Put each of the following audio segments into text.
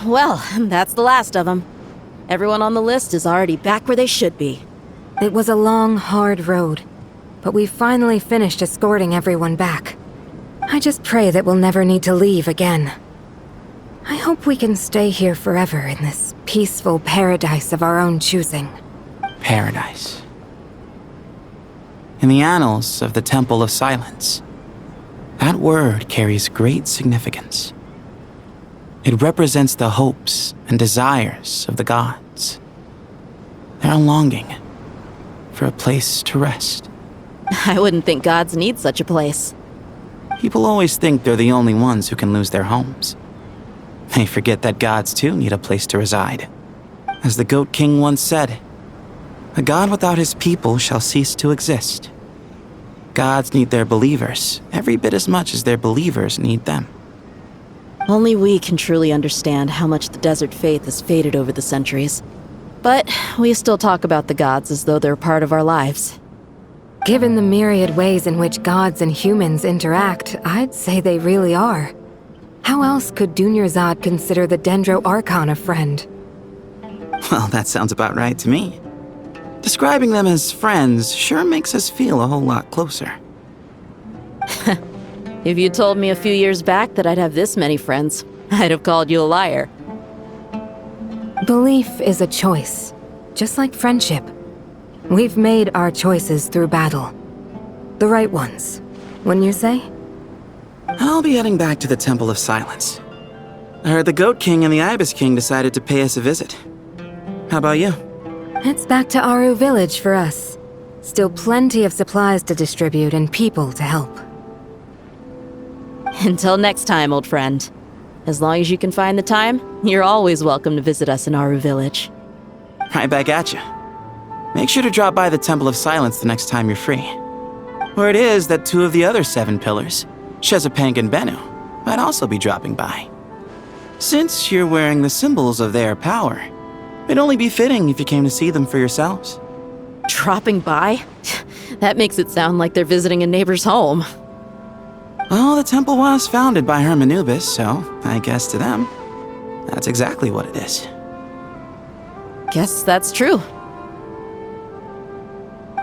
Well, that's the last of them. Everyone on the list is already back where they should be. It was a long, hard road, but we finally finished escorting everyone back. I just pray that we'll never need to leave again. I hope we can stay here forever in this peaceful paradise of our own choosing. Paradise. In the annals of the Temple of Silence, that word carries great significance. It represents the hopes and desires of the gods. Their longing for a place to rest. I wouldn't think gods need such a place. People always think they're the only ones who can lose their homes. They forget that gods too need a place to reside. As the Goat King once said, "A god without his people shall cease to exist." Gods need their believers every bit as much as their believers need them. Only we can truly understand how much the desert faith has faded over the centuries. But we still talk about the gods as though they're part of our lives. Given the myriad ways in which gods and humans interact, I'd say they really are. How else could Dunyarzad consider the Dendro Archon a friend? Well, that sounds about right to me. Describing them as friends sure makes us feel a whole lot closer. If you told me a few years back that I'd have this many friends, I'd have called you a liar. Belief is a choice, just like friendship. We've made our choices through battle. The right ones, wouldn't you say? I'll be heading back to the Temple of Silence. I heard the Goat King and the Ibis King decided to pay us a visit. How about you? It's back to Aru Village for us. Still plenty of supplies to distribute and people to help. Until next time, old friend. As long as you can find the time, you're always welcome to visit us in Aru Village. Right back at you. Make sure to drop by the Temple of Silence the next time you're free. Word is that 2 of the other 7 pillars, Shezapank and Bennu, might also be dropping by. Since you're wearing the symbols of their power, it'd only be fitting if you came to see them for yourselves. Dropping by? That makes it sound like they're visiting a neighbor's home. Well, the temple was founded by Hermanubis, so I guess to them, that's exactly what it is. Guess that's true.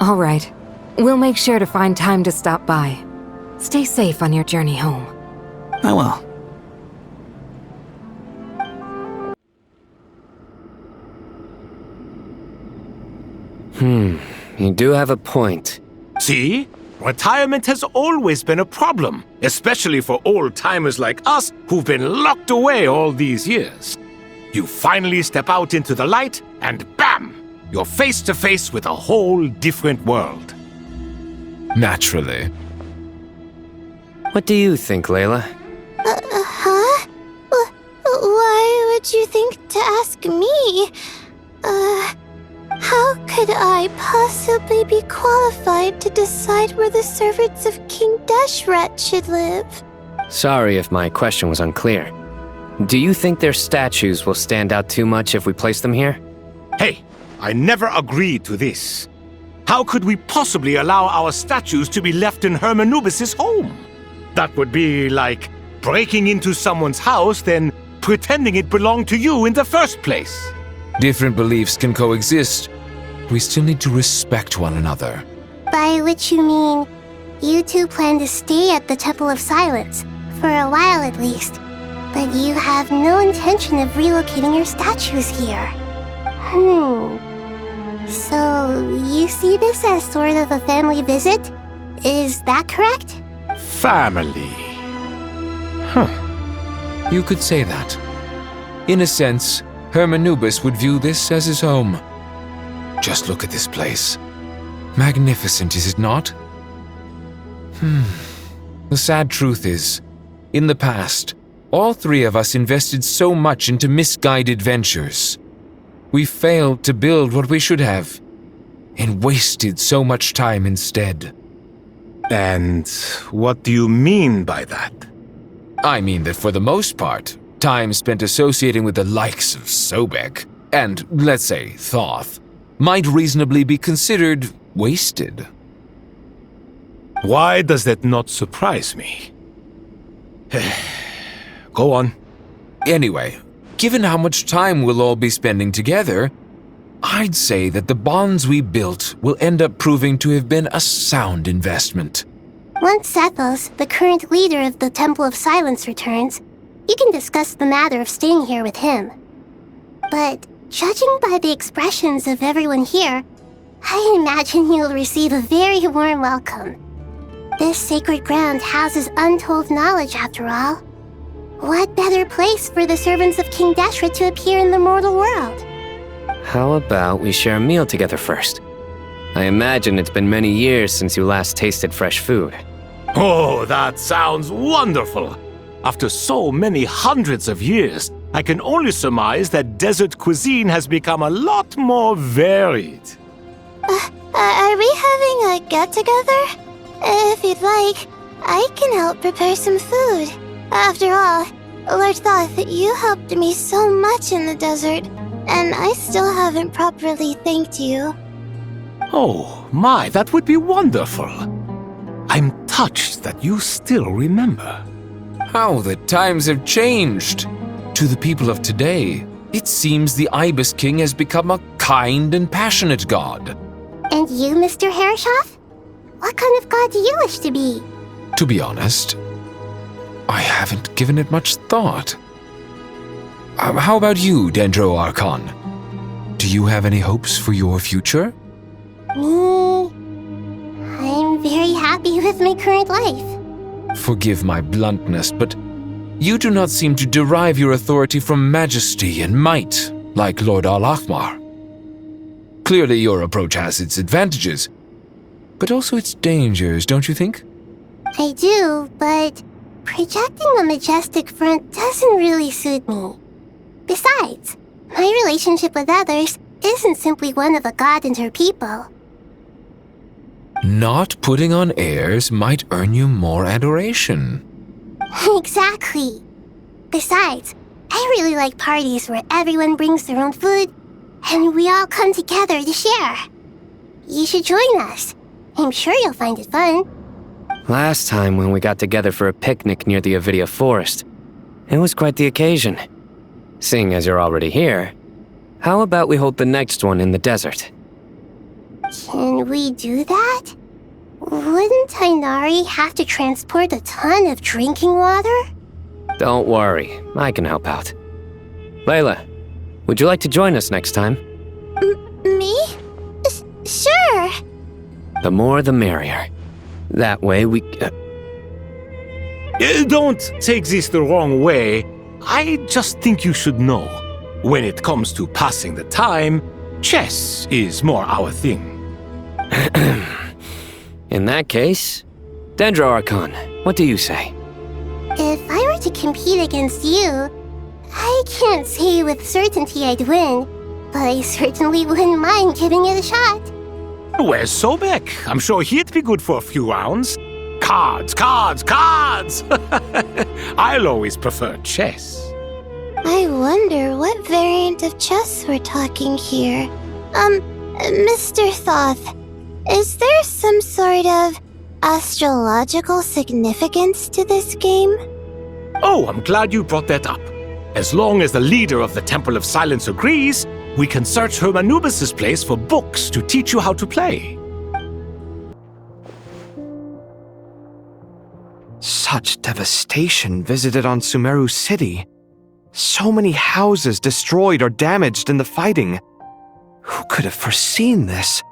All right. We'll make sure to find time to stop by. Stay safe on your journey home. I will. You do have a point. See? Retirement has always been a problem, especially for old-timers like us who've been locked away all these years. You finally step out into the light, and bam! You're face to face with a whole different world. Naturally. What do you think, Layla? Huh? Why would you think to ask me? How could I possibly be qualified to decide where the servants of King Deshret should live? Sorry if my question was unclear. Do you think their statues will stand out too much if we place them here? Hey, I never agreed to this. How could we possibly allow our statues to be left in Hermanubis' home? That would be like breaking into someone's house, then pretending it belonged to you in the first place. Different beliefs can coexist. We still need to respect one another. By which you mean, you two plan to stay at the Temple of Silence, for a while at least, but you have no intention of relocating your statues here. So, you see this as sort of a family visit? Is that correct? Family. You could say that. In a sense, Hermanubis would view this as his home. Just look at this place. Magnificent, is it not? The sad truth is, in the past, all 3 of us invested so much into misguided ventures. We failed to build what we should have, and wasted so much time instead. And what do you mean by that? I mean that for the most part, time spent associating with the likes of Sobek, and, let's say, Thoth, might reasonably be considered wasted. Why does that not surprise me? Go on. Anyway, given how much time we'll all be spending together, I'd say that the bonds we built will end up proving to have been a sound investment. Once Sethos, the current leader of the Temple of Silence, returns, you can discuss the matter of staying here with him. But judging by the expressions of everyone here, I imagine you'll receive a very warm welcome. This sacred ground houses untold knowledge, after all. What better place for the servants of King Deshret to appear in the mortal world? How about we share a meal together first? I imagine it's been many years since you last tasted fresh food. Oh, that sounds wonderful! After so many hundreds of years, I can only surmise that desert cuisine has become a lot more varied. Are we having a get-together? If you'd like, I can help prepare some food. After all, Lord Thoth, you helped me so much in the desert, and I still haven't properly thanked you. Oh, my, that would be wonderful. I'm touched that you still remember. How the times have changed! To the people of today, it seems the Ibis King has become a kind and passionate god. And you, Mr. Herreshoff? What kind of god do you wish to be? To be honest, I haven't given it much thought. How about you, Dendro Archon? Do you have any hopes for your future? Me? I'm very happy with my current life. Forgive my bluntness, but you do not seem to derive your authority from majesty and might, like Lord Al-Ahmar. Clearly your approach has its advantages, but also its dangers, don't you think? I do, but projecting a majestic front doesn't really suit me. Besides, my relationship with others isn't simply one of a god and her people. Not putting on airs might earn you more adoration. Exactly. Besides, I really like parties where everyone brings their own food and we all come together to share. You should join us. I'm sure you'll find it fun. Last time when we got together for a picnic near the Avidia Forest, it was quite the occasion. Seeing as you're already here, how about we hold the next one in the desert? Can we do that? Wouldn't Tainari have to transport a ton of drinking water? Don't worry, I can help out. Layla, would you like to join us next time? Me? Sure. The more the merrier. That way we... Don't take this the wrong way. I just think you should know. When it comes to passing the time, chess is more our thing. In that case, Dendro Archon, what do you say? If I were to compete against you, I can't say with certainty I'd win, but I certainly wouldn't mind giving it a shot. Where's Sobek? I'm sure he'd be good for a few rounds. Cards, cards, cards! I'll always prefer chess. I wonder what variant of chess we're talking here. Mr. Thoth, is there some sort of astrological significance to this game? Oh, I'm glad you brought that up. As long as the leader of the Temple of Silence agrees, we can search Hermanubis' place for books to teach you how to play. Such devastation visited on Sumeru City. So many houses destroyed or damaged in the fighting. Who could have foreseen this?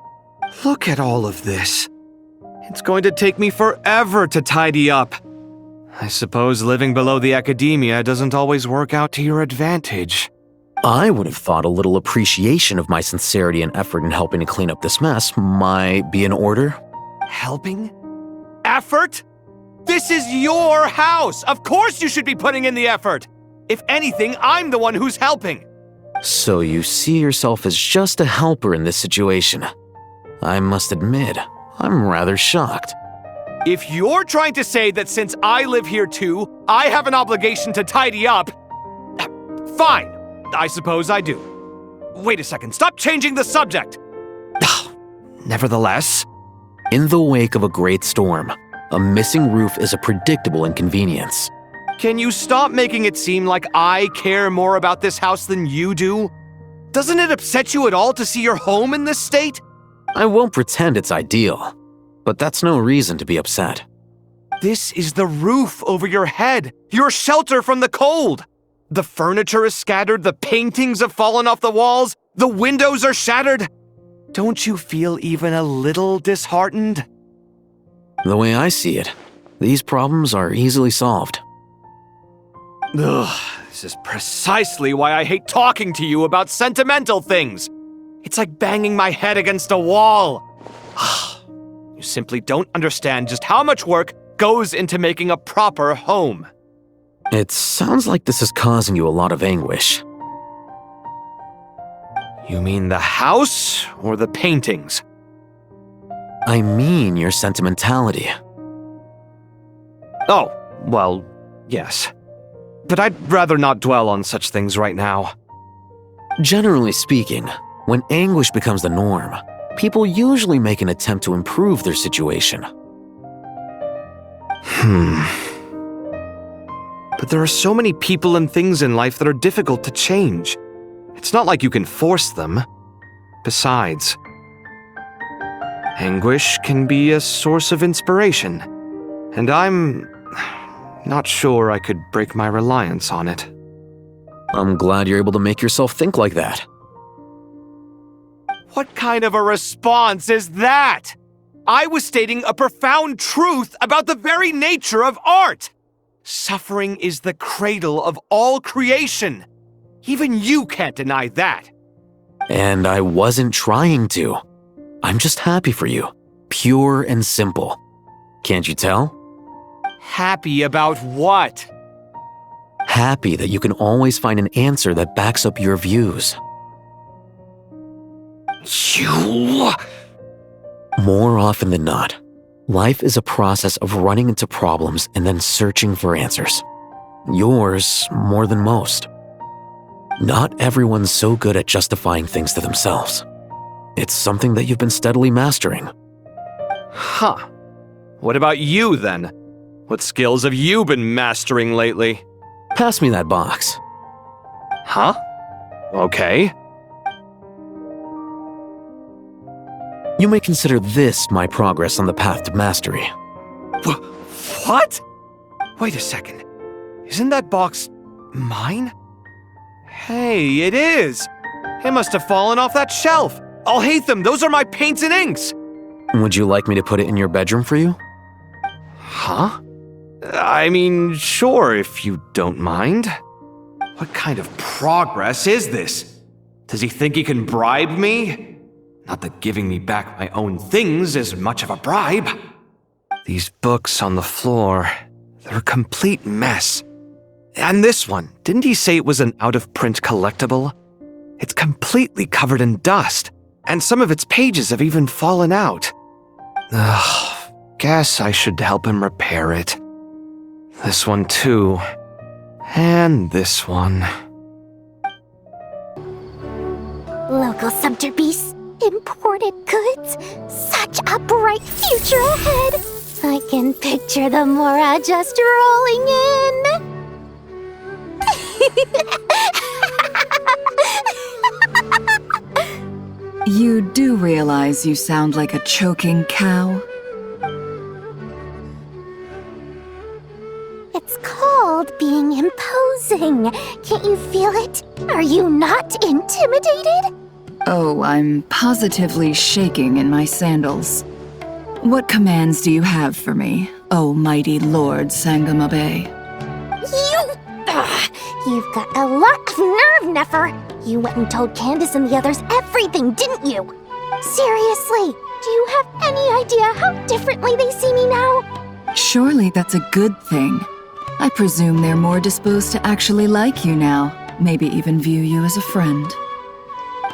Look at all of this. It's going to take me forever to tidy up. I suppose living below the academia doesn't always work out to your advantage. I would have thought a little appreciation of my sincerity and effort in helping to clean up this mess might be in order. Helping? Effort? This is your house! Of course you should be putting in the effort! If anything, I'm the one who's helping! So you see yourself as just a helper in this situation. I must admit, I'm rather shocked. If you're trying to say that since I live here too, I have an obligation to tidy up, fine, I suppose I do. Wait a second, stop changing the subject! Nevertheless, in the wake of a great storm, a missing roof is a predictable inconvenience. Can you stop making it seem like I care more about this house than you do? Doesn't it upset you at all to see your home in this state? I won't pretend it's ideal, but that's no reason to be upset. This is the roof over your head, your shelter from the cold. The furniture is scattered, the paintings have fallen off the walls, the windows are shattered. Don't you feel even a little disheartened? The way I see it, these problems are easily solved. Ugh, this is precisely why I hate talking to you about sentimental things. It's like banging my head against a wall. You simply don't understand just how much work goes into making a proper home. It sounds like this is causing you a lot of anguish. You mean the house or the paintings? I mean your sentimentality. Oh, well, yes. But I'd rather not dwell on such things right now. Generally speaking, when anguish becomes the norm, people usually make an attempt to improve their situation. But there are so many people and things in life that are difficult to change. It's not like you can force them. Besides, anguish can be a source of inspiration, and I'm not sure I could break my reliance on it. I'm glad you're able to make yourself think like that. What kind of a response is that? I was stating a profound truth about the very nature of art. Suffering is the cradle of all creation. Even you can't deny that. And I wasn't trying to. I'm just happy for you. Pure and simple. Can't you tell? Happy about what? Happy that you can always find an answer that backs up your views. You... More often than not, life is a process of running into problems and then searching for answers. Yours more than most. Not everyone's so good at justifying things to themselves. It's something that you've been steadily mastering. Huh. What about you, then? What skills have you been mastering lately? Pass me that box. Huh? Okay. You may consider this my progress on the path to mastery. What? Wait a second. Isn't that box mine? Hey, it is! It must have fallen off that shelf! I'll hate them! Those are my paints and inks! Would you like me to put it in your bedroom for you? Huh? I mean, sure, if you don't mind. What kind of progress is this? Does he think he can bribe me? Not that giving me back my own things is much of a bribe. These books on the floor, they're a complete mess. And this one, didn't he say it was an out-of-print collectible? It's completely covered in dust, and some of its pages have even fallen out. Ugh, guess I should help him repair it. This one too. And this one. Local subterbeasts, imported goods, such a bright future ahead. I can picture the Mora just rolling in. You do realize you sound like a choking cow? It's called being imposing. Can't you feel it? Are you not intimidated? Oh, I'm positively shaking in my sandals. What commands do you have for me, oh mighty Lord Sangamabe? You've got a lot of nerve, Nefer. You went and told Candace and the others everything, didn't you? Seriously, do you have any idea how differently they see me now? Surely that's a good thing. I presume they're more disposed to actually like you now, maybe even view you as a friend.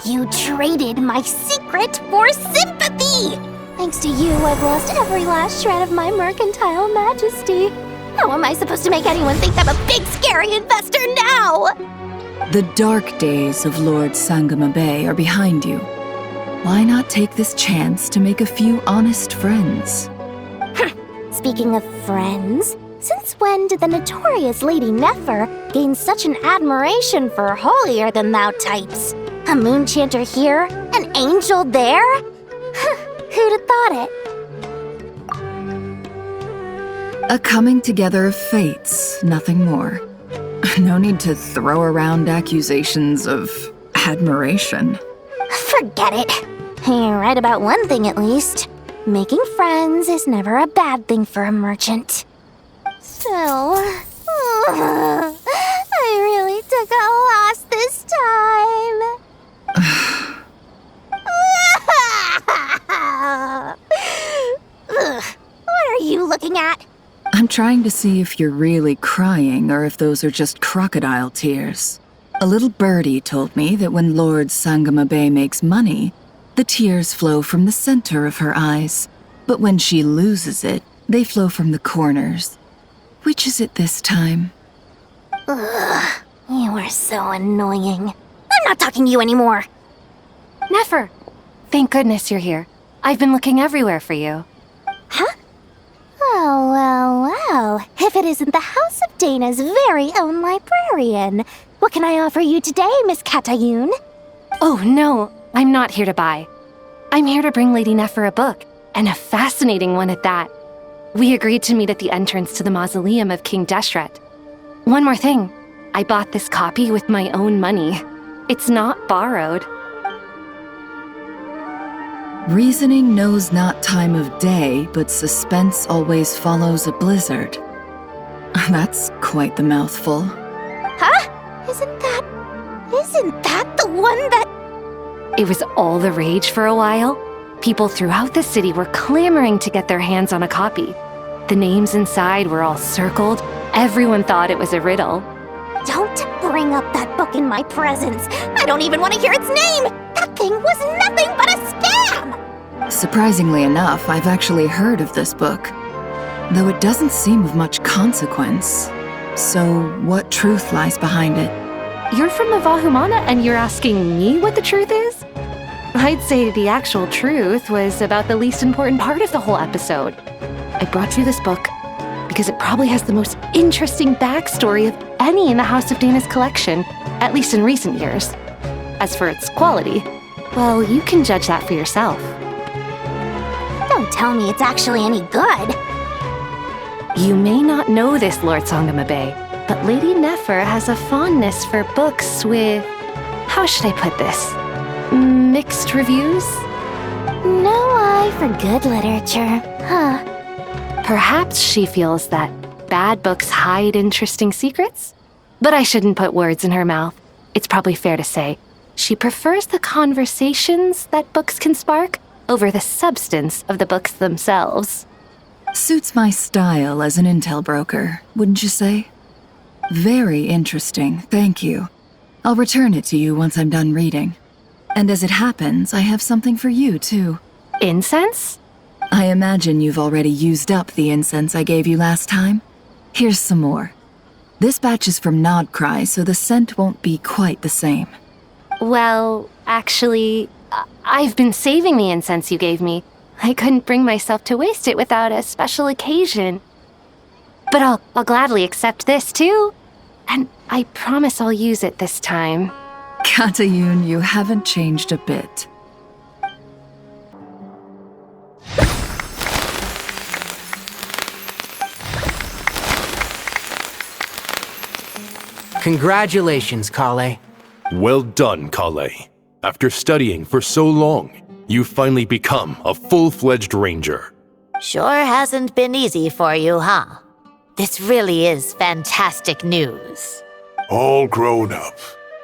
You traded my secret for sympathy! Thanks to you, I've lost every last shred of my mercantile majesty. How am I supposed to make anyone think I'm a big, scary investor now? The dark days of Lord Sangamabe are behind you. Why not take this chance to make a few honest friends? Speaking of friends, Since when did the notorious Lady Nefer gain such an admiration for holier-than-thou types? A moon chanter here, an angel there? Who'd have thought it? A coming together of fates, nothing more. No need to throw around accusations of admiration. Forget it. You're right about one thing at least. Making friends is never a bad thing for a merchant. So, I really took a loss this time. What are you looking at? I'm trying to see if you're really crying or if those are just crocodile tears. A little birdie told me that when Lord Sangamabe makes money, the tears flow from the center of her eyes. But when she loses it, they flow from the corners. Which is it this time? Ugh, you are so annoying. I'm not talking to you anymore. Nefer! Thank goodness you're here. I've been looking everywhere for you. Huh? Oh, well. If it isn't the House of Dana's very own librarian. What can I offer you today, Miss Katayun? Oh, no. I'm not here to buy. I'm here to bring Lady Nefer a book, and a fascinating one at that. We agreed to meet at the entrance to the mausoleum of King Deshret. One more thing. I bought this copy with my own money. It's not borrowed. Reasoning knows not time of day, but suspense always follows a blizzard. That's quite the mouthful. Huh? Isn't that the one that... It was all the rage for a while. People throughout the city were clamoring to get their hands on a copy. The names inside were all circled. Everyone thought it was a riddle. Don't bring up that book in my presence. I don't even want to hear its name. That thing was nothing but a scam. Surprisingly enough, I've actually heard of this book, though it doesn't seem of much consequence. So, what truth lies behind it? You're from the Vahumana and you're asking me what the truth is? I'd say the actual truth was about the least important part of the whole episode. I brought you this book because it probably has the most interesting backstory of any in the House of Dana's collection, at least in recent years. As for its quality, well, you can judge that for yourself. Don't tell me it's actually any good. You may not know this, Lord Sangamabe, but Lady Nefer has a fondness for books with... how should I put this? Mixed reviews? No eye for good literature, huh? Perhaps she feels that bad books hide interesting secrets? But I shouldn't put words in her mouth. It's probably fair to say she prefers the conversations that books can spark over the substance of the books themselves. Suits my style as an intel broker, wouldn't you say? Very interesting, thank you. I'll return it to you once I'm done reading. And as it happens, I have something for you, too. Incense? I imagine you've already used up the incense I gave you last time. Here's some more. This batch is from Nodcry, so the scent won't be quite the same. Well, actually, I've been saving the incense you gave me. I couldn't bring myself to waste it without a special occasion. But I'll gladly accept this, too. And I promise I'll use it this time. Katayun, you haven't changed a bit. Congratulations, Kale. Well done, Kale. After studying for so long, you've finally become a full-fledged ranger. Sure hasn't been easy for you, huh? This really is fantastic news. All grown up.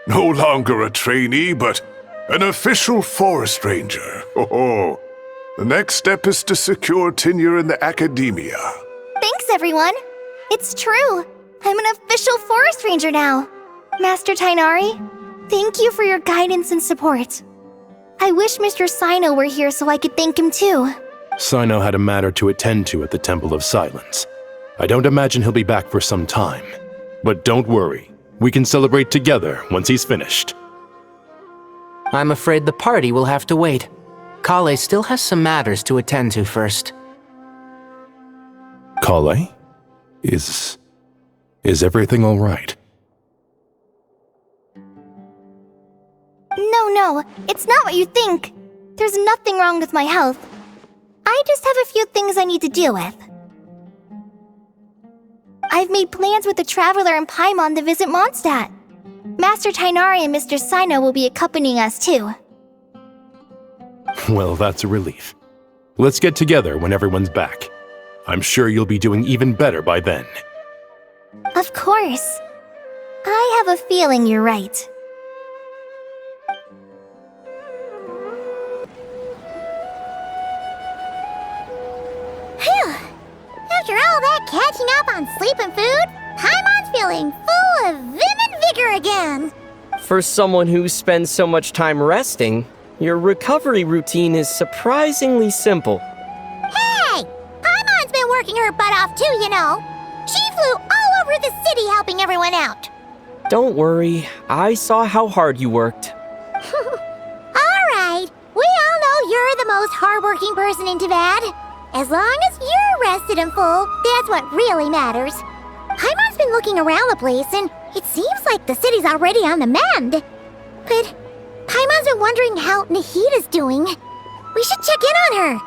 No longer a trainee, but an official forest ranger. Oh, the next step is to secure tenure in the academia. Thanks, everyone. It's true. I'm an official forest ranger now. Master Tainari, thank you for your guidance and support. I wish Mr. Sino were here so I could thank him too. Sino had a matter to attend to at the Temple of Silence. I don't imagine he'll be back for some time. But don't worry, we can celebrate together once he's finished. I'm afraid the party will have to wait. Kale still has some matters to attend to first. Kale? Is everything all right? No, it's not what you think. There's nothing wrong with my health. I just have a few things I need to deal with. I've made plans with the Traveler and Paimon to visit Mondstadt. Master Tainari and Mr. Sino will be accompanying us too. Well, that's a relief. Let's get together when everyone's back. I'm sure you'll be doing even better by then. Of course. I have a feeling you're right. Phew! After all that catching up on sleep and food, Paimon's feeling full of vim and vigor again. For someone who spends so much time resting, your recovery routine is surprisingly simple. Hey! Paimon's been working her butt off too, you know. She flew all over the city helping everyone out. Don't worry, I saw how hard you worked. Alright, we all know you're the most hardworking person in Teyvat. As long as you're rested and full, that's what really matters. Paimon's been looking around the place, and it seems like the city's already on the mend. But Paimon's been wondering how Nahida's doing. We should check in on her.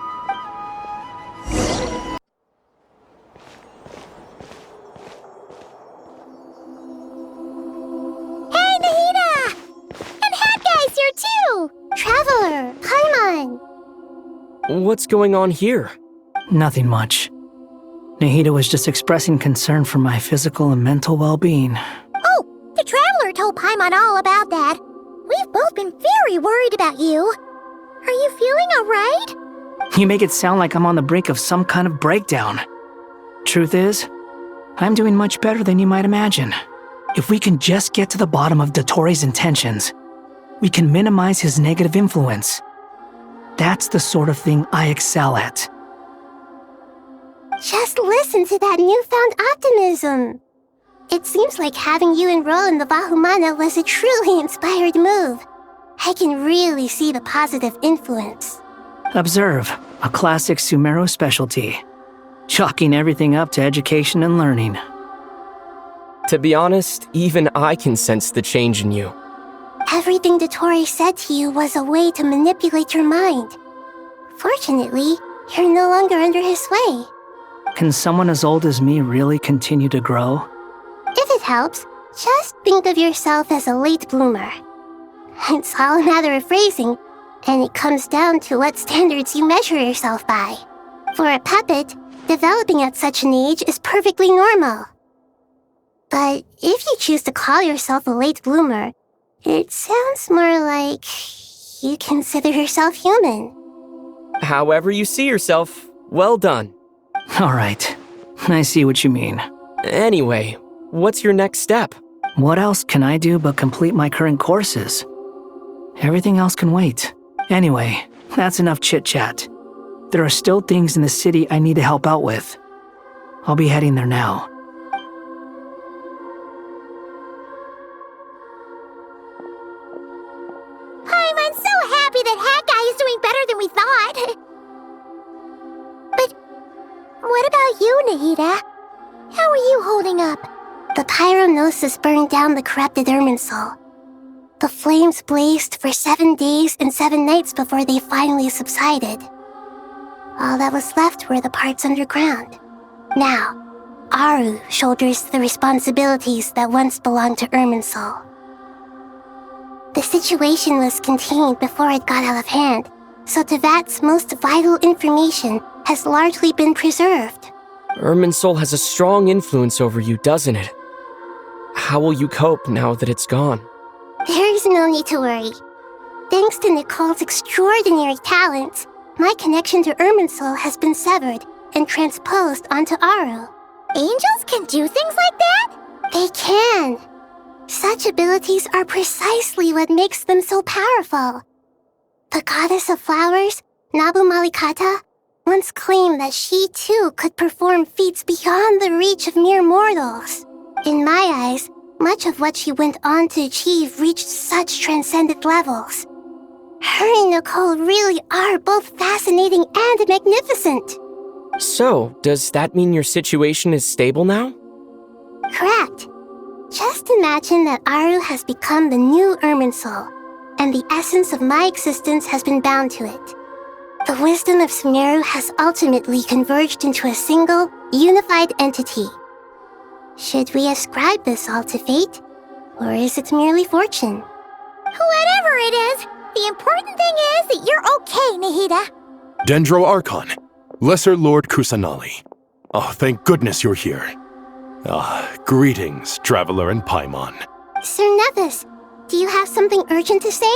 Hey, Nahida! And Hat Guy's here too! Traveler, Paimon! What's going on here? Nothing much. Nahida was just expressing concern for my physical and mental well-being. Oh, the Traveler told Paimon all about that. We've both been very worried about you. Are you feeling alright? You make it sound like I'm on the brink of some kind of breakdown. Truth is, I'm doing much better than you might imagine. If we can just get to the bottom of Dottoro's intentions, we can minimize his negative influence. That's the sort of thing I excel at. Just listen to that newfound optimism. It seems like having you enroll in the Vahumana was a truly inspired move. I can really see the positive influence. Observe, a classic Sumeru specialty. Chalking everything up to education and learning. To be honest, even I can sense the change in you. Everything Dottori said to you was a way to manipulate your mind. Fortunately, you're no longer under his sway. Can someone as old as me really continue to grow? If it helps, just think of yourself as a late bloomer. It's all a matter of phrasing, and it comes down to what standards you measure yourself by. For a puppet, developing at such an age is perfectly normal. But if you choose to call yourself a late bloomer, it sounds more like you consider yourself human. However you see yourself, well done. Alright, I see what you mean. Anyway, what's your next step? What else can I do but complete my current courses? Everything else can wait. Anyway, that's enough chit-chat. There are still things in the city I need to help out with. I'll be heading there now. I'm so happy that Hat Guy is doing better than we thought. But what about you, Nahida? How are you holding up? The pyronosis burned down the corrupted Irminsul. The flames blazed for 7 days and 7 nights before they finally subsided. All that was left were the parts underground. Now, Aru shoulders the responsibilities that once belonged to Irminsul. The situation was contained before it got out of hand, so Teyvat's most vital information has largely been preserved. Irminsul has a strong influence over you, doesn't it? How will you cope now that it's gone? There is no need to worry. Thanks to Nicole's extraordinary talents, my connection to Irminsul has been severed and transposed onto Aru. Angels can do things like that? They can. Such abilities are precisely what makes them so powerful. The goddess of flowers, Nabu Malikata, once claimed that she too could perform feats beyond the reach of mere mortals. In my eyes, much of what she went on to achieve reached such transcendent levels. Her and Nicole really are both fascinating and magnificent. So, does that mean your situation is stable now? Correct. Just imagine that Aru has become the new Irminsul, and the essence of my existence has been bound to it. The wisdom of Sumeru has ultimately converged into a single, unified entity. Should we ascribe this all to fate, or is it merely fortune? Whatever it is, the important thing is that you're okay, Nahida. Dendro Archon, Lesser Lord Kusanali. Oh, thank goodness you're here. Greetings, Traveler and Paimon. Sir Nevis, do you have something urgent to say?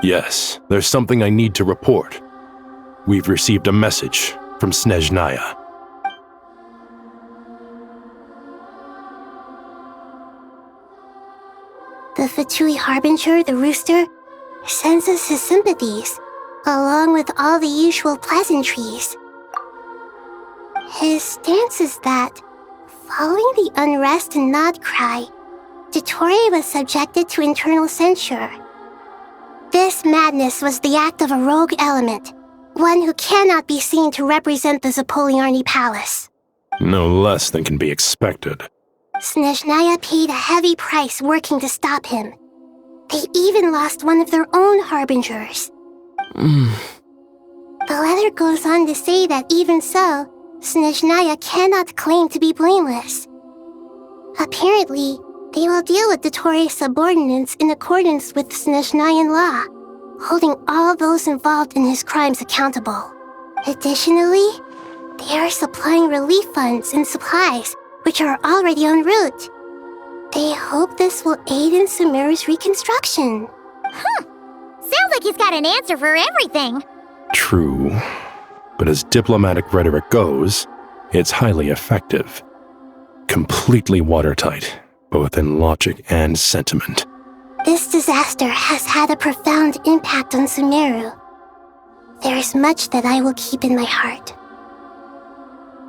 Yes, there's something I need to report. We've received a message from Snezhnaya. The Fatui Harbinger, the Rooster, sends us his sympathies, along with all the usual pleasantries. His stance is that, following the unrest and Nod cry, Dottore was subjected to internal censure. This madness was the act of a rogue element, one who cannot be seen to represent the Zapoliarni Palace. No less than can be expected. Snezhnaya paid a heavy price working to stop him. They even lost one of their own harbingers. The letter goes on to say that even so, Snezhnaya cannot claim to be blameless. Apparently, they will deal with Dottore's subordinates in accordance with Snezhnayan law, holding all those involved in his crimes accountable. Additionally, they are supplying relief funds and supplies, which are already en route. They hope this will aid in Sumeru's reconstruction. Sounds like he's got an answer for everything. True, but as diplomatic rhetoric goes, it's highly effective. Completely watertight, both in logic and sentiment. This disaster has had a profound impact on Sumeru. There is much that I will keep in my heart.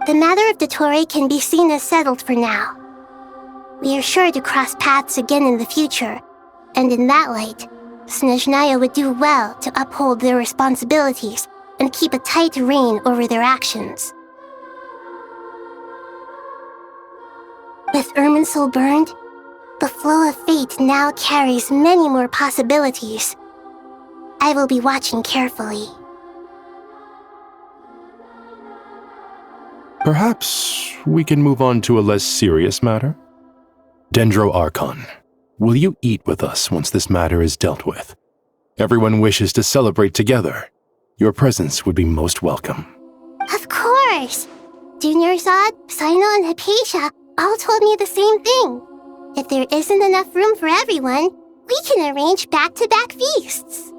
The matter of Dottore can be seen as settled for now. We are sure to cross paths again in the future, and in that light, Snezhnaya would do well to uphold their responsibilities and keep a tight rein over their actions. With Irminsul burned, the flow of fate now carries many more possibilities. I will be watching carefully. Perhaps we can move on to a less serious matter? Dendro Archon, will you eat with us once this matter is dealt with? Everyone wishes to celebrate together. Your presence would be most welcome. Of course! Junior Zod, Sino, and Hypatia all told me the same thing. If there isn't enough room for everyone, we can arrange back-to-back feasts.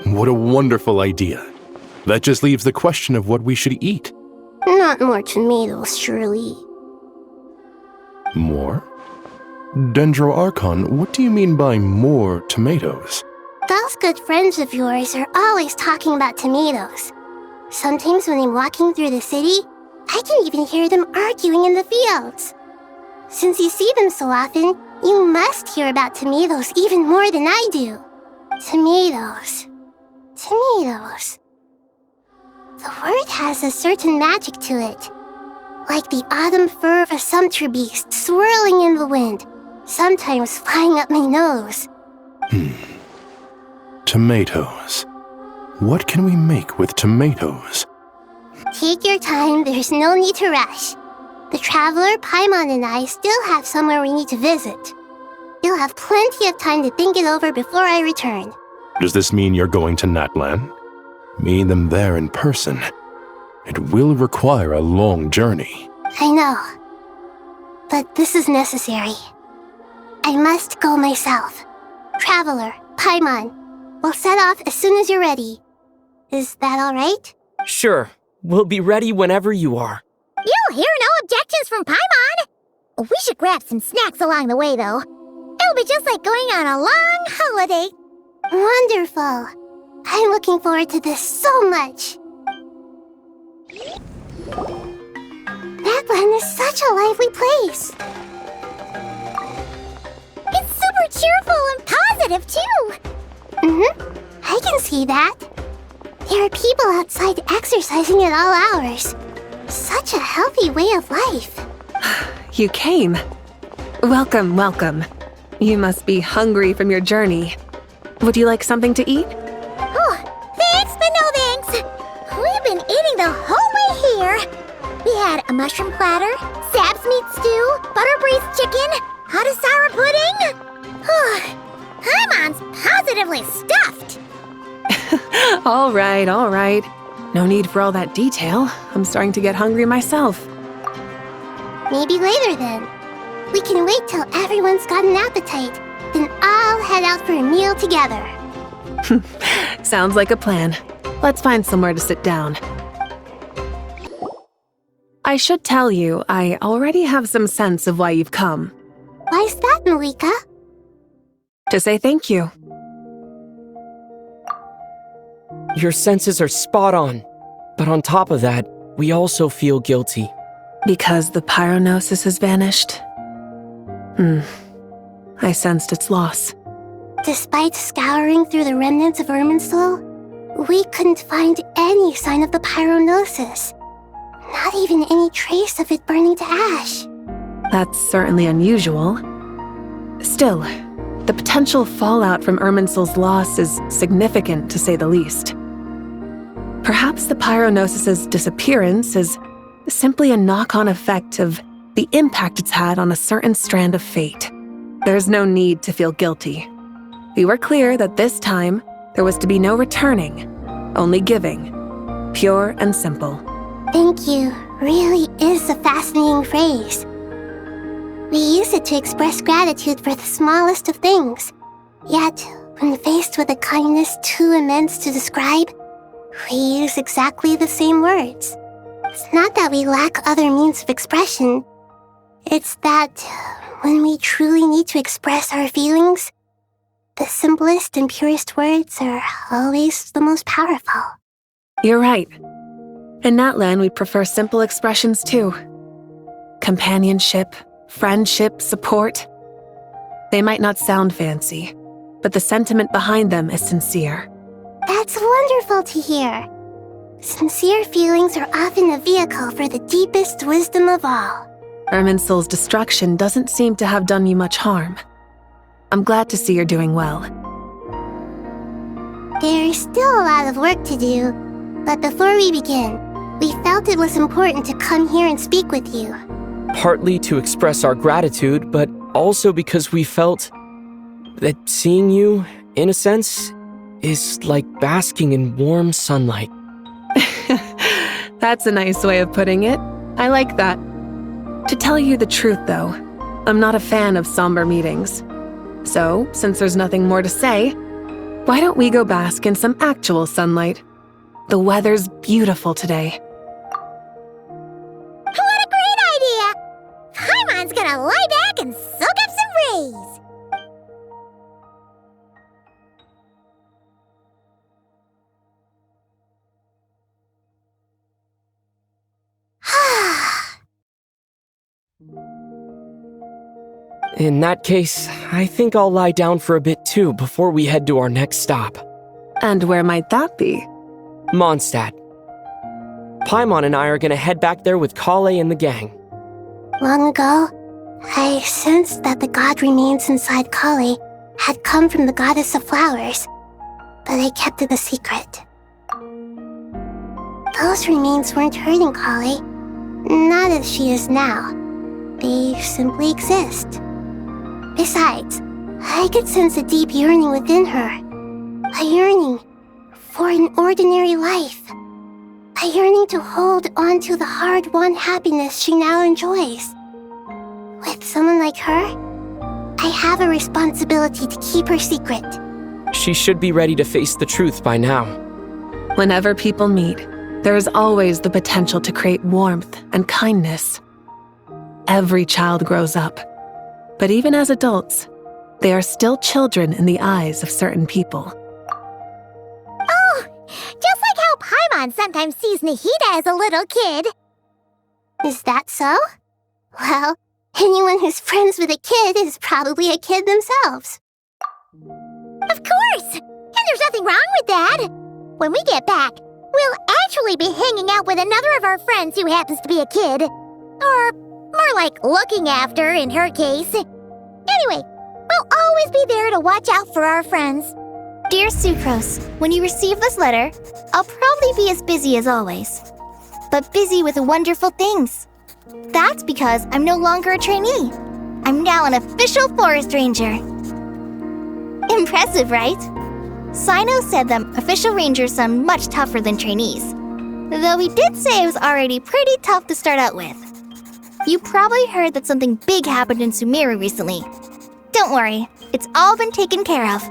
What a wonderful idea. That just leaves the question of what we should eat. Not more tomatoes, surely. More? Dendro Archon, what do you mean by more tomatoes? Those good friends of yours are always talking about tomatoes. Sometimes when I'm walking through the city, I can even hear them arguing in the fields. Since you see them so often, you must hear about tomatoes even more than I do. Tomatoes. Tomatoes. The word has a certain magic to it. Like the autumn fur of a sumpter beast swirling in the wind, sometimes flying up my nose. Tomatoes. What can we make with tomatoes? Take your time, there's no need to rush. The Traveler, Paimon, and I still have somewhere we need to visit. You'll have plenty of time to think it over before I return. Does this mean you're going to Natlan? Meet them there in person. It will require a long journey. I know. But this is necessary. I must go myself. Traveler, Paimon, we'll set off as soon as you're ready. Is that all right? Sure. We'll be ready whenever you are. You'll hear no objections from Paimon. We should grab some snacks along the way, though. It'll be just like going on a long holiday. Wonderful. I'm looking forward to this so much. Natlan is such a lively place. It's super cheerful and positive, too. I can see that. There are people outside exercising at all hours. Such a healthy way of life. You came. Welcome, welcome. You must be hungry from your journey. Would you like something to eat? Oh, thanks, but no thanks. We've been eating the whole way here. We had a mushroom platter, Sab's meat stew, butter braised chicken, hot sour pudding. Paimon's positively stuffed. All right, all right. No need for all that detail. I'm starting to get hungry myself. Maybe later then. We can wait till everyone's got an appetite, then all head out for a meal together. Sounds like a plan. Let's find somewhere to sit down. I should tell you, I already have some sense of why you've come. Why's that, Malika? To say thank you. Your senses are spot on. But on top of that, we also feel guilty. Because the pyronosis has vanished? I sensed its loss. Despite scouring through the remnants of Irminsul, we couldn't find any sign of the pyronosis. Not even any trace of it burning to ash. That's certainly unusual. Still, the potential fallout from Irminsul's loss is significant, to say the least. Perhaps the pyronosis's disappearance is simply a knock-on effect of the impact it's had on a certain strand of fate. There's no need to feel guilty. We were clear that this time, there was to be no returning, only giving. Pure and simple. Thank you really is a fascinating phrase. We use it to express gratitude for the smallest of things. Yet, when faced with a kindness too immense to describe, we use exactly the same words. It's not that we lack other means of expression. It's that when we truly need to express our feelings, the simplest and purest words are always the most powerful. You're right. In Natlan, we prefer simple expressions too. Companionship, friendship, support. They might not sound fancy, but the sentiment behind them is sincere. That's wonderful to hear. Sincere feelings are often a vehicle for the deepest wisdom of all. Irminsul's destruction doesn't seem to have done you much harm. I'm glad to see you're doing well. There's still a lot of work to do, but before we begin, we felt it was important to come here and speak with you. Partly to express our gratitude, but also because we felt that seeing you, in a sense, is like basking in warm sunlight. That's a nice way of putting it. I like that. To tell you the truth, though, I'm not a fan of somber meetings. So, since there's nothing more to say, why don't we go bask in some actual sunlight? The weather's beautiful today. What a great idea! Paimon's gonna lie back and soak up some rays. In that case, I think I'll lie down for a bit too before we head to our next stop. And where might that be? Mondstadt. Paimon and I are gonna head back there with Kale and the gang. Long ago, I sensed that the god remains inside Kale had come from the goddess of flowers, but I kept it a secret. Those remains weren't hurting Kale, not as she is now. They simply exist. Besides, I could sense a deep yearning within her. A yearning for an ordinary life. A yearning to hold on to the hard-won happiness she now enjoys. With someone like her, I have a responsibility to keep her secret. She should be ready to face the truth by now. Whenever people meet, there is always the potential to create warmth and kindness. Every child grows up, but even as adults, they are still children in the eyes of certain people. Oh, just like how Paimon sometimes sees Nahida as a little kid. Is that so? Well, anyone who's friends with a kid is probably a kid themselves. Of course! And there's nothing wrong with that. when we get back, we'll actually be hanging out with another of our friends who happens to be a kid. Or more like looking after, in her case. Anyway, we'll always be there to watch out for our friends. Dear Sucrose, when you receive this letter, I'll probably be as busy as always. But busy with wonderful things. That's because I'm no longer a trainee. I'm now an official forest ranger. Impressive, right? Sino said that official rangers sound much tougher than trainees. Though he did say it was already pretty tough to start out with. You probably heard that something big happened in Sumeru recently. Don't worry, it's all been taken care of.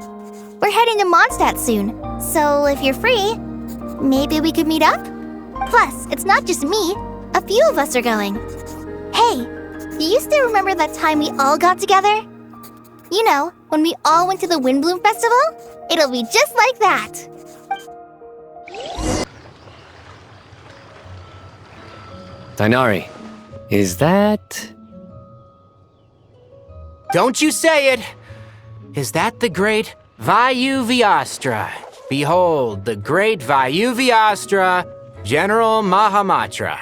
We're heading to Mondstadt soon, so if you're free, maybe we could meet up? Plus, it's not just me. A few of us are going. Hey, do you still remember that time we all got together? You know, when we all went to the Windbloom Festival? It'll be just like that. Dainari, is that... Don't you say it! Is that the great Vayu Vyastra? Behold, the great Vayu Vyastra, General Mahamatra.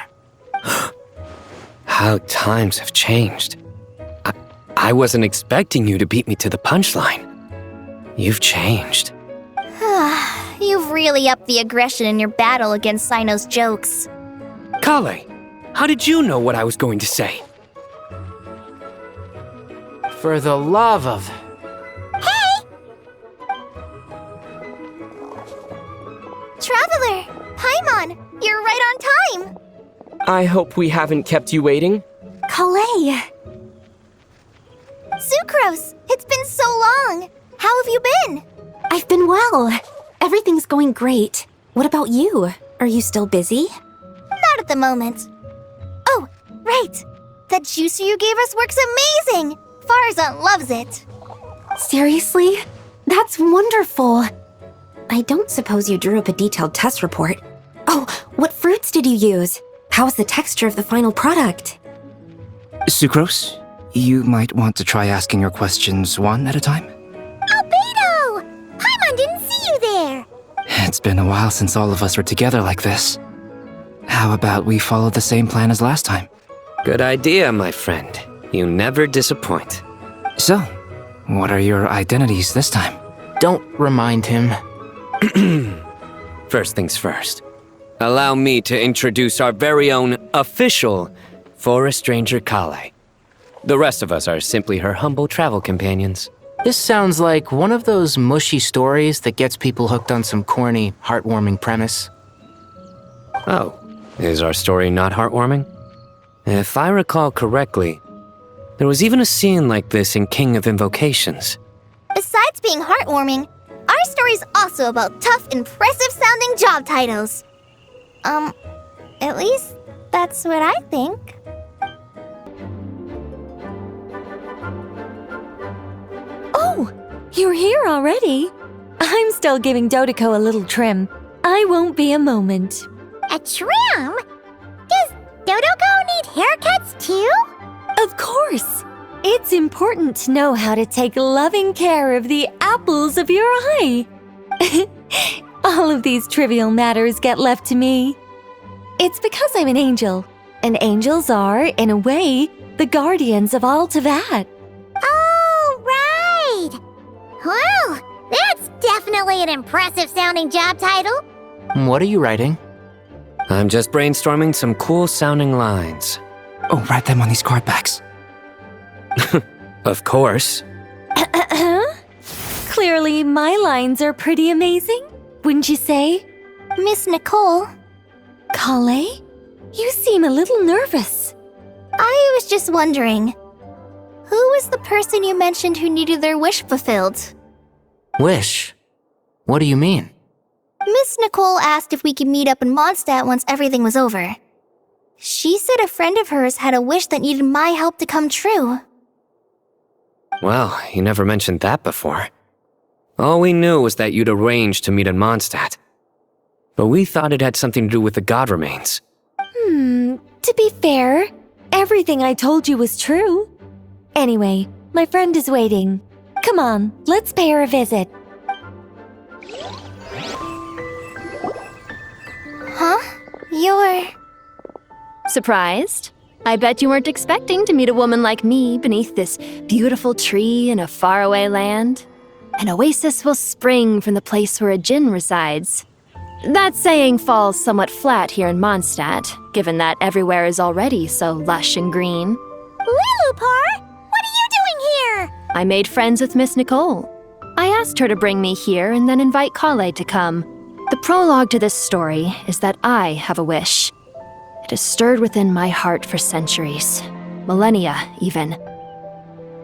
How times have changed. I wasn't expecting you to beat me to the punchline. You've changed. You've really upped the aggression in your battle against Sino's jokes. Kale, how did you know what I was going to say? For the love of... Hey! Traveler! Paimon! You're right on time! I hope we haven't kept you waiting. Kalei! Sucrose! It's been so long! How have you been? I've been well. Everything's going great. What about you? Are you still busy? Not at the moment. Oh, right! That juicer you gave us works amazing! Farzan loves it. Seriously? That's wonderful. I don't suppose you drew up a detailed test report. Oh, what fruits did you use? How's the texture of the final product? Sucrose, you might want to try asking your questions one at a time. Albedo! Paimon didn't see you there! It's been a while since all of us were together like this. How about we follow the same plan as last time? Good idea, my friend. You never disappoint. So, what are your identities this time? Don't remind him. First things first. Allow me to introduce our very own official Forest Ranger Kale. The rest of us are simply her humble travel companions. This sounds like one of those mushy stories that gets people hooked on some corny, heartwarming premise. Oh, is our story not heartwarming? If I recall correctly, there was even a scene like this in King of Invocations. Besides being heartwarming, our story's also about tough, impressive-sounding job titles. At least that's what I think. Oh, you're here already? I'm still giving Dodiko a little trim. I won't be a moment. A trim? Does Dodoko need haircuts too? Of course. It's important to know how to take loving care of the apples of your eye. All of these trivial matters get left to me. It's because I'm an angel, and angels are, in a way, the guardians of all Teyvat. Oh, right! Well, that's definitely an impressive-sounding job title. What are you writing? I'm just brainstorming some cool-sounding lines. Oh, write them on these card backs. Of course. Clearly, my lines are pretty amazing, wouldn't you say? Miss Nicole. Kale? You seem a little nervous. I was just wondering, who was the person you mentioned who needed their wish fulfilled? Wish? What do you mean? Miss Nicole asked if we could meet up in Mondstadt once everything was over. She said a friend of hers had a wish that needed my help to come true. Well, you never mentioned that before. All we knew was that you'd arranged to meet in Mondstadt. But we thought it had something to do with the god remains. To be fair, everything I told you was true. Anyway, my friend is waiting. Come on, let's pay her a visit. You're... Surprised? I bet you weren't expecting to meet a woman like me beneath this beautiful tree in a faraway land. An oasis will spring from the place where a djinn resides. That saying falls somewhat flat here in Mondstadt, given that everywhere is already so lush and green. Lilupar! What are you doing here? I made friends with Miss Nicole. I asked her to bring me here and then invite Kale to come. The prologue to this story is that I have a wish. It has stirred within my heart for centuries, millennia even.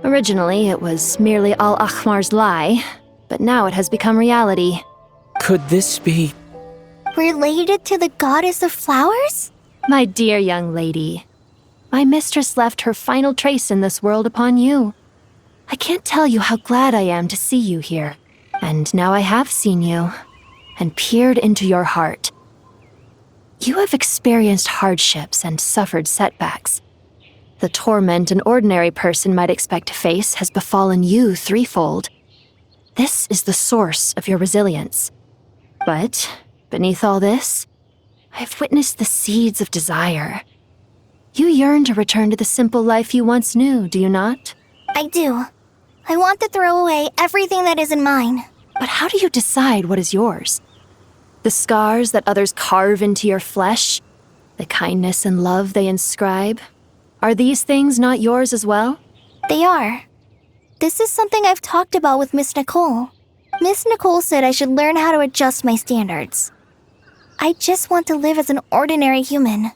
Originally, it was merely Al-Ahmar's lie, but now it has become reality. Could this be... Related to the goddess of flowers? My dear young lady, my mistress left her final trace in this world upon you. I can't tell you how glad I am to see you here. And now I have seen you, and peered into your heart. You have experienced hardships and suffered setbacks. The torment an ordinary person might expect to face has befallen you threefold. This is the source of your resilience. But beneath all this, I've witnessed the seeds of desire. You yearn to return to the simple life you once knew, do you not? I do. I want to throw away everything that isn't mine. But how do you decide what is yours? The scars that others carve into your flesh? The kindness and love they inscribe? Are these things not yours as well? They are. This is something I've talked about with Miss Nicole. Miss Nicole said I should learn how to adjust my standards. I just want to live as an ordinary human.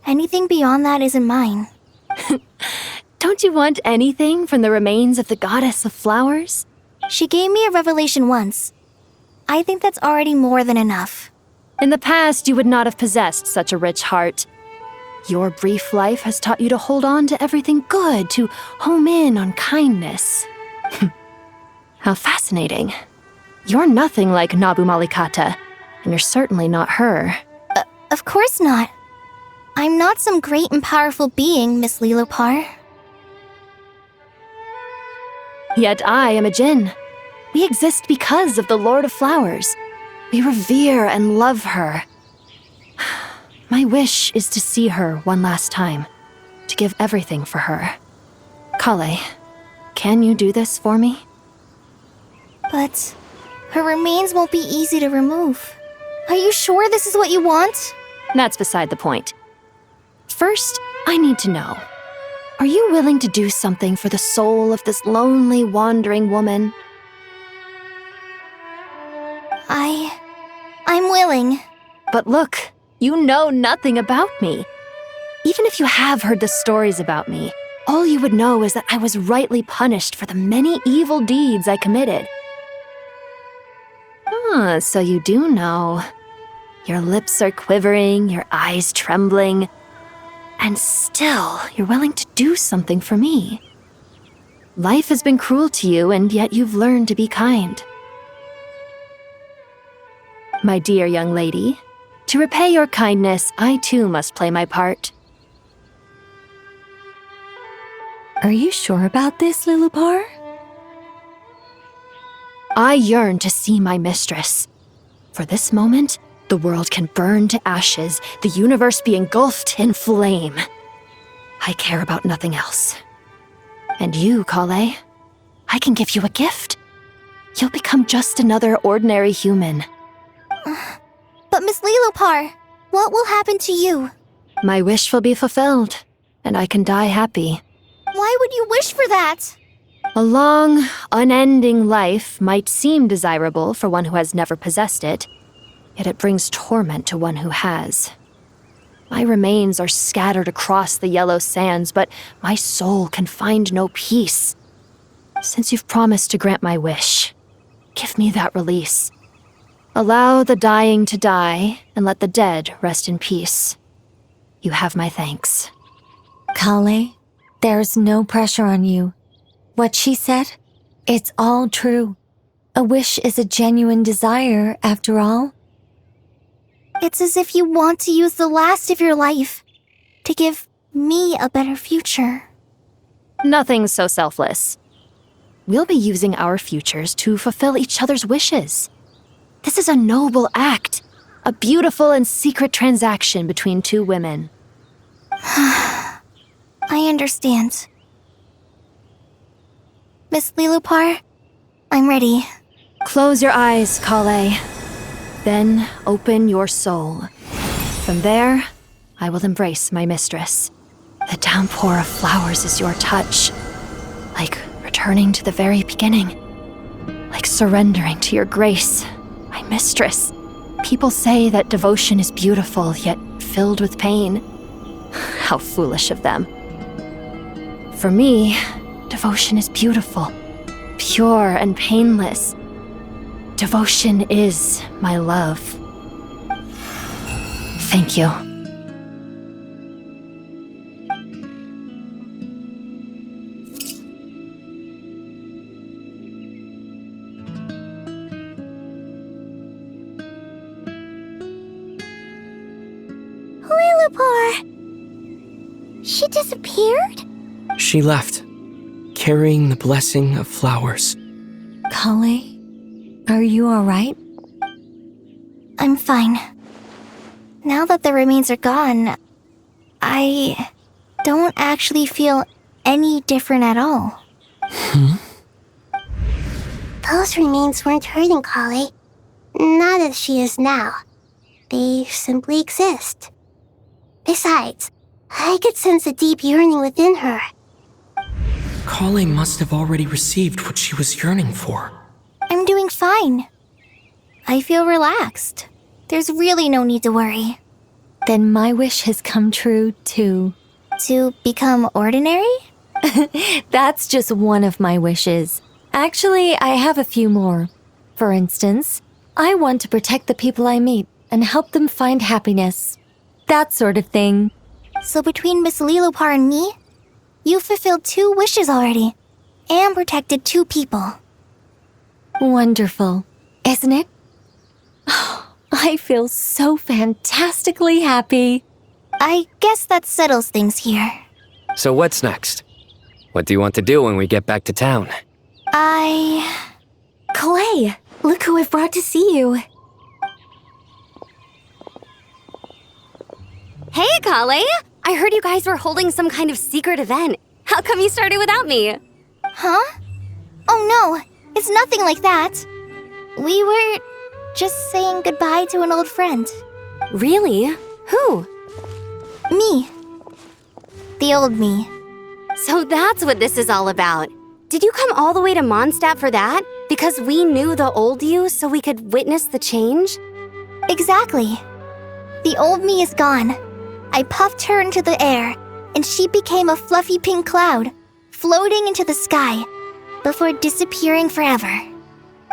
Anything beyond that isn't mine. Don't you want anything from the remains of the goddess of flowers? She gave me a revelation once. I think that's already more than enough. In the past, you would not have possessed such a rich heart. Your brief life has taught you to hold on to everything good, to home in on kindness. How fascinating. You're nothing like Nabu Malikata, and you're certainly not her. Of course not. I'm not some great and powerful being, Miss Lilupar. Yet I am a djinn. We exist because of the Lord of Flowers. We revere and love her. My wish is to see her one last time, to give everything for her. Kale, can you do this for me? But her remains won't be easy to remove. Are you sure this is what you want? That's beside the point. First, I need to know. Are you willing to do something for the soul of this lonely, wandering woman? I'm willing. But look, you know nothing about me. Even if you have heard the stories about me, all you would know is that I was rightly punished for the many evil deeds I committed. So you do know. Your lips are quivering, your eyes trembling, and still you're willing to do something for me. Life has been cruel to you, and yet you've learned to be kind. My dear young lady, to repay your kindness, I too must play my part. Are you sure about this, Lilupar? I yearn to see my mistress. For this moment, the world can burn to ashes, the universe be engulfed in flame. I care about nothing else. And you, Kale, I can give you a gift. You'll become just another ordinary human. But Miss Lilupar, what will happen to you? My wish will be fulfilled, and I can die happy. Why would you wish for that? A long, unending life might seem desirable for one who has never possessed it, yet it brings torment to one who has. My remains are scattered across the yellow sands, but my soul can find no peace. Since you've promised to grant my wish, give me that release. Allow the dying to die, and let the dead rest in peace. You have my thanks. Kale, there's no pressure on you. What she said, it's all true. A wish is a genuine desire, after all. It's as if you want to use the last of your life to give me a better future. Nothing so selfless. We'll be using our futures to fulfill each other's wishes. This is a noble act. A beautiful and secret transaction between two women. I understand. Miss Lilupar, I'm ready. Close your eyes, Kale. Then open your soul. From there, I will embrace my mistress. The downpour of flowers is your touch. Like returning to the very beginning. Like surrendering to your grace, my mistress. People say that devotion is beautiful, yet filled with pain. How foolish of them. For me, devotion is beautiful, pure and painless. Devotion is my love. Thank you. Lilupar! She disappeared? She left, carrying the blessing of flowers. Kale, are you alright? I'm fine. Now that the remains are gone, I don't actually feel any different at all. Those remains weren't hurting Kale. Not as she is now. They simply exist. Besides, I could sense a deep yearning within her. Kale must have already received what she was yearning for. I'm doing fine. I feel relaxed. There's really no need to worry. Then my wish has come true, too. To become ordinary? That's just one of my wishes. Actually, I have a few more. For instance, I want to protect the people I meet and help them find happiness. That sort of thing. So between Miss Lilupar and me, you fulfilled 2 wishes already, and protected 2 people. Wonderful, isn't it? I feel so fantastically happy. I guess that settles things here. So what's next? What do you want to do when we get back to town? Clay, look who I've brought to see you. Hey, Kale! I heard you guys were holding some kind of secret event. How come you started without me? Huh? Oh no, it's nothing like that. We were just saying goodbye to an old friend. Really? Who? Me. The old me. So that's what this is all about. Did you come all the way to Mondstadt for that? Because we knew the old you so we could witness the change? Exactly. The old me is gone. I puffed her into the air, and she became a fluffy pink cloud, floating into the sky, before disappearing forever.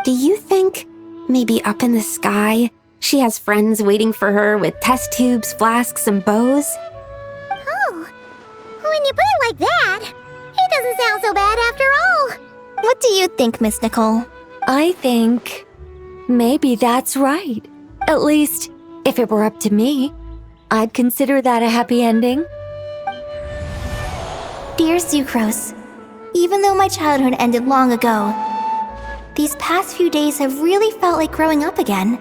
Do you think, maybe up in the sky, she has friends waiting for her with test tubes, flasks, and bows? Oh, when you put it like that, it doesn't sound so bad after all. What do you think, Miss Nicole? I think maybe that's right. At least, if it were up to me, I'd consider that a happy ending. Dear Sucrose, even though my childhood ended long ago, these past few days have really felt like growing up again.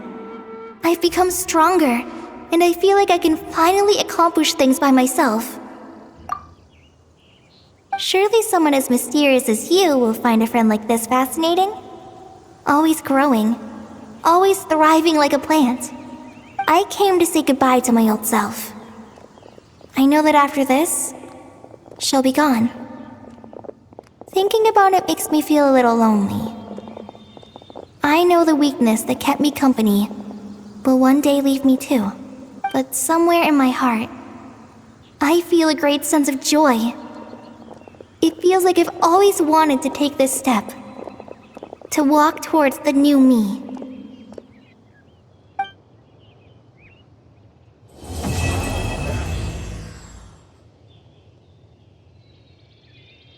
I've become stronger, and I feel like I can finally accomplish things by myself. Surely someone as mysterious as you will find a friend like this fascinating? Always growing, always thriving like a plant. I came to say goodbye to my old self. I know that after this, she'll be gone. Thinking about it makes me feel a little lonely. I know the weakness that kept me company will one day leave me too. But somewhere in my heart, I feel a great sense of joy. It feels like I've always wanted to take this step. To walk towards the new me.